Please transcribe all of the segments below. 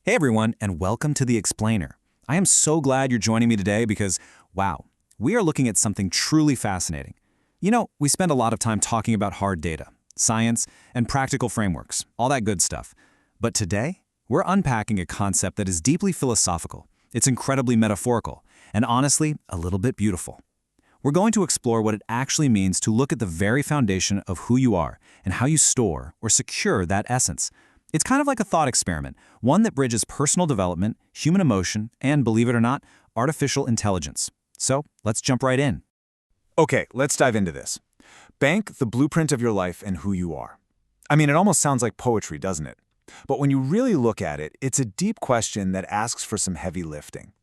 Hey everyone, and welcome to The Explainer. I am so glad you're joining me today because, wow, we are looking at something truly fascinating. We spend a lot of time talking about hard data, science, and practical frameworks, all that good stuff. But today, we're unpacking a concept that is deeply philosophical, it's incredibly metaphorical, and honestly, a little bit beautiful. We're going to explore what it actually means to look at the very foundation of who you are and how you store or secure that essence. It's kind of like a thought experiment, one that bridges personal development, human emotion, and, believe it or not, artificial intelligence. So, let's jump right in. Okay, let's dive into this. Bank the blueprint of your life and who you are. I mean, it almost sounds like poetry, doesn't it? But when you really look at it, it's a deep question that asks for some heavy lifting.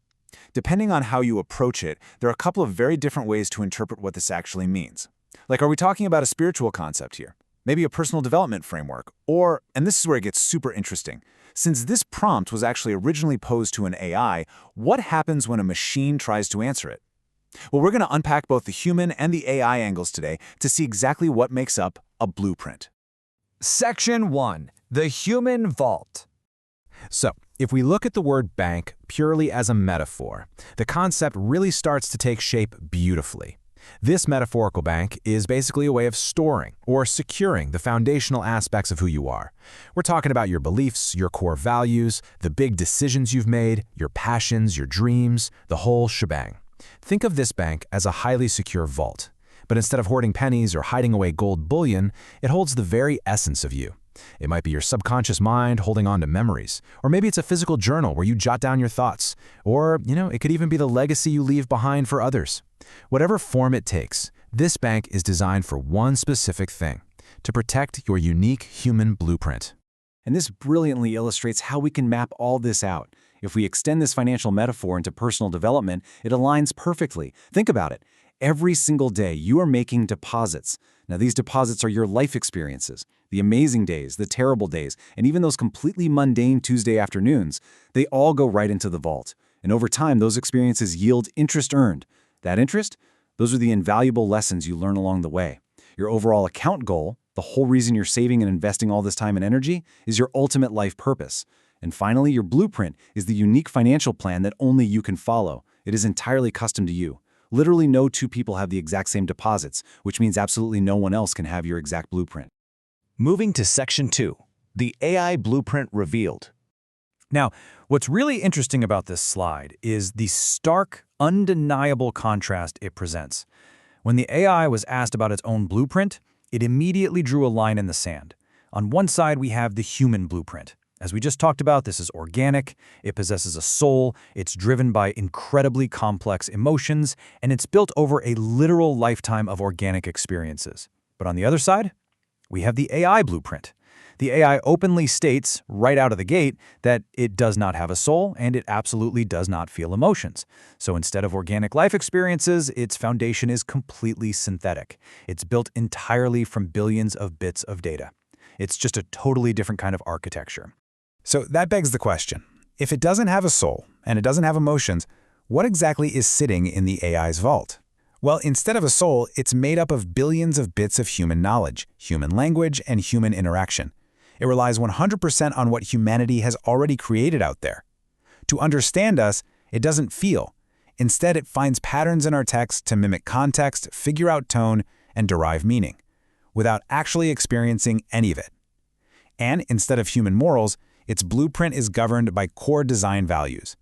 Depending on how you approach it, there are a couple of very different ways to interpret what this actually means. Like, are we talking about a spiritual concept here? Maybe a personal development framework? Or, and this is where it gets super interesting, since this prompt was actually originally posed to an AI, what happens when a machine tries to answer it? Well, we're going to unpack both the human and the AI angles today to see exactly what makes up a blueprint. Section 1. The Human Vault. So, if we look at the word bank purely as a metaphor, the concept really starts to take shape beautifully. This metaphorical bank is basically a way of storing or securing the foundational aspects of who you are. We're talking about your beliefs, your core values, the big decisions you've made, your passions, your dreams, the whole shebang. Think of this bank as a highly secure vault. But instead of hoarding pennies or hiding away gold bullion, it holds the very essence of you. It might be your subconscious mind holding on to memories, or maybe it's a physical journal where you jot down your thoughts, or, it could even be the legacy you leave behind for others. Whatever form it takes, this bank is designed for one specific thing: to protect your unique human blueprint. And this brilliantly illustrates how we can map all this out. If we extend this financial metaphor into personal development, it aligns perfectly. Think about it. Every single day, you are making deposits. Now, these deposits are your life experiences, the amazing days, the terrible days, and even those completely mundane Tuesday afternoons. They all go right into the vault. And over time, those experiences yield interest earned. That interest? Those are the invaluable lessons you learn along the way. Your overall account goal, the whole reason you're saving and investing all this time and energy, is your ultimate life purpose. And finally, your blueprint is the unique financial plan that only you can follow. It is entirely custom to you. Literally no two people have the exact same deposits, which means absolutely no one else can have your exact blueprint. Moving to Section 2, the AI Blueprint Revealed. Now, what's really interesting about this slide is the stark, undeniable contrast it presents. When the AI was asked about its own blueprint, it immediately drew a line in the sand. On one side, we have the human blueprint. As we just talked about, this is organic, it possesses a soul, it's driven by incredibly complex emotions, and it's built over a literal lifetime of organic experiences. But on the other side, we have the AI blueprint. The AI openly states, right out of the gate, that it does not have a soul and it absolutely does not feel emotions. So instead of organic life experiences, its foundation is completely synthetic. It's built entirely from billions of bits of data. It's just a totally different kind of architecture. So that begs the question, if it doesn't have a soul and it doesn't have emotions, what exactly is sitting in the AI's vault? Well, instead of a soul, it's made up of billions of bits of human knowledge, human language, and human interaction. It relies 100% on what humanity has already created out there. To understand us, it doesn't feel. Instead, it finds patterns in our text to mimic context, figure out tone, and derive meaning, without actually experiencing any of it. And instead of human morals, its blueprint is governed by core design values.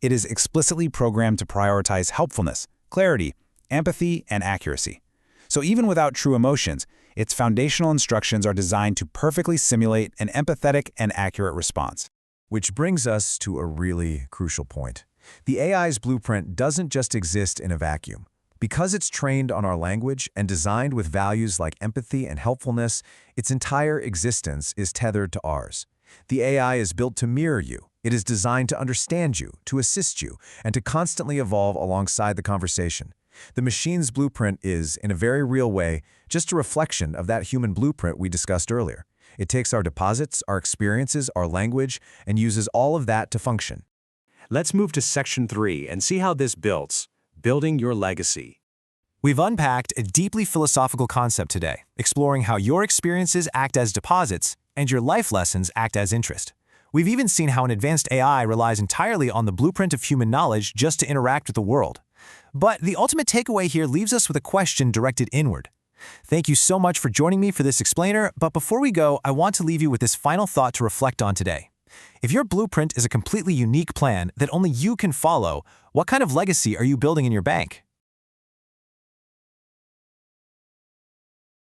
It is explicitly programmed to prioritize helpfulness, clarity, empathy, and accuracy. So even without true emotions, its foundational instructions are designed to perfectly simulate an empathetic and accurate response. Which brings us to a really crucial point. The AI's blueprint doesn't just exist in a vacuum. Because it's trained on our language and designed with values like empathy and helpfulness, its entire existence is tethered to ours. The AI is built to mirror you. It is designed to understand you, to assist you, and to constantly evolve alongside the conversation. The machine's blueprint is, in a very real way, just a reflection of that human blueprint we discussed earlier. It takes our deposits, our experiences, our language, and uses all of that to function. Let's move to Section 3 and see how this builds. Building your legacy. We've unpacked a deeply philosophical concept today, exploring how your experiences act as deposits and your life lessons act as interest. We've even seen how an advanced AI relies entirely on the blueprint of human knowledge just to interact with the world. But the ultimate takeaway here leaves us with a question directed inward. Thank you so much for joining me for this explainer, but before we go, I want to leave you with this final thought to reflect on today. If your blueprint is a completely unique plan that only you can follow, what kind of legacy are you building in your bank?